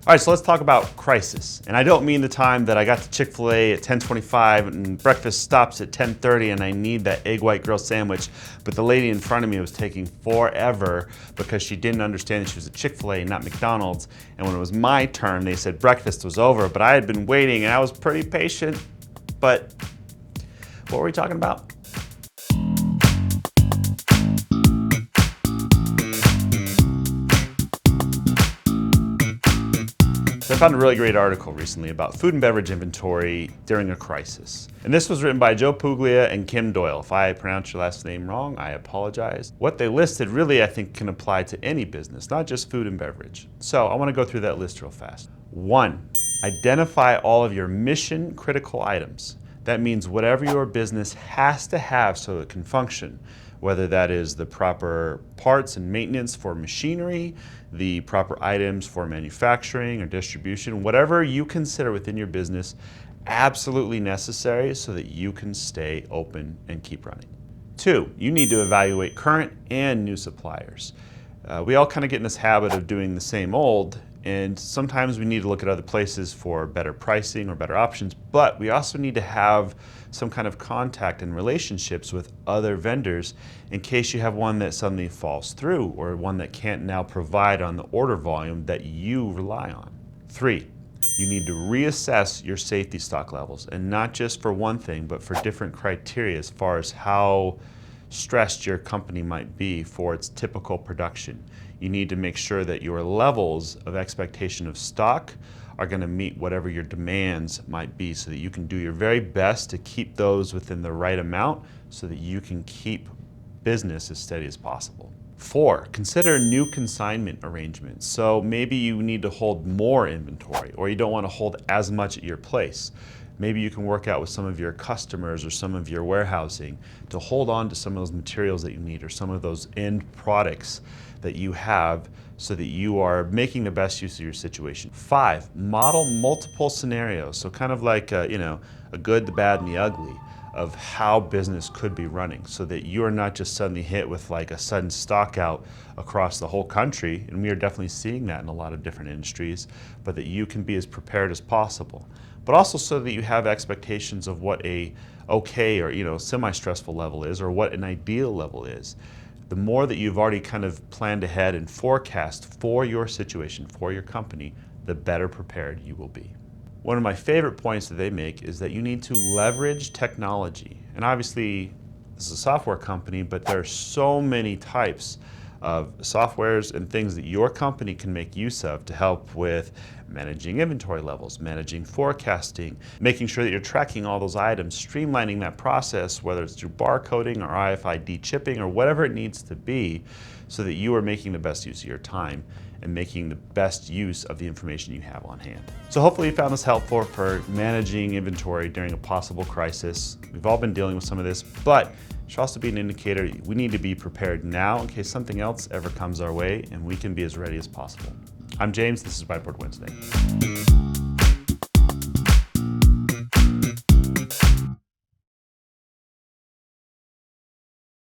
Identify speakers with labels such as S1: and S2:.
S1: All right, so let's talk about crisis. And I don't mean the time that I got to Chick-fil-A at 10:25 and breakfast stops at 10:30 and I need that egg white grilled sandwich, but the lady in front of me was taking forever because she didn't understand that she was at Chick-fil-A and not McDonald's. And when it was my turn, they said breakfast was over, but I had been waiting and I was pretty patient. But what were we talking about? So I found a really great article recently about food and beverage inventory during a crisis. And this was written by Joe Puglia and Kim Doyle. If I pronounced your last name wrong, I apologize. What they listed really, I think, can apply to any business, not just food and beverage. So I want to go through that list real fast. 1, identify all of your mission critical items. That means whatever your business has to have so it can function, whether that is the proper parts and maintenance for machinery, the proper items for manufacturing or distribution, whatever you consider within your business absolutely necessary so that you can stay open and keep running. 2, you need to evaluate current and new suppliers. We all kind of get in this habit of doing the same old, and sometimes we need to look at other places for better pricing or better options, but we also need to have some kind of contact and relationships with other vendors in case you have one that suddenly falls through or one that can't now provide on the order volume that you rely on. 3, you need to reassess your safety stock levels, and not just for one thing, but for different criteria as far as how stressed your company might be for its typical production. You need to make sure that your levels of expectation of stock are going to meet whatever your demands might be so that you can do your very best to keep those within the right amount so that you can keep business as steady as possible. 4, consider new consignment arrangements. So maybe you need to hold more inventory or you don't want to hold as much at your place. Maybe you can work out with some of your customers or some of your warehousing to hold on to some of those materials that you need or some of those end products that you have so that you are making the best use of your situation. 5, model multiple scenarios. So kind of like a good, the bad, and the ugly of how business could be running so that you are not just suddenly hit with like a sudden stock out across the whole country, and we are definitely seeing that in a lot of different industries, but that you can be as prepared as possible. But also so that you have expectations of what a okay or semi-stressful level is or what an ideal level is. The more that you've already kind of planned ahead and forecast for your situation, for your company, the better prepared you will be. One of my favorite points that they make is that you need to leverage technology. And obviously, this is a software company, but there are so many types of softwares and things that your company can make use of to help with managing inventory levels, managing forecasting, making sure that you're tracking all those items, streamlining that process, whether it's through barcoding or RFID chipping or whatever it needs to be, so that you are making the best use of your time and making the best use of the information you have on hand. So hopefully you found this helpful for managing inventory during a possible crisis. We've all been dealing with some of this, but it should also be an indicator we need to be prepared now in case something else ever comes our way and we can be as ready as possible. I'm James, this is Whiteboard Wednesday.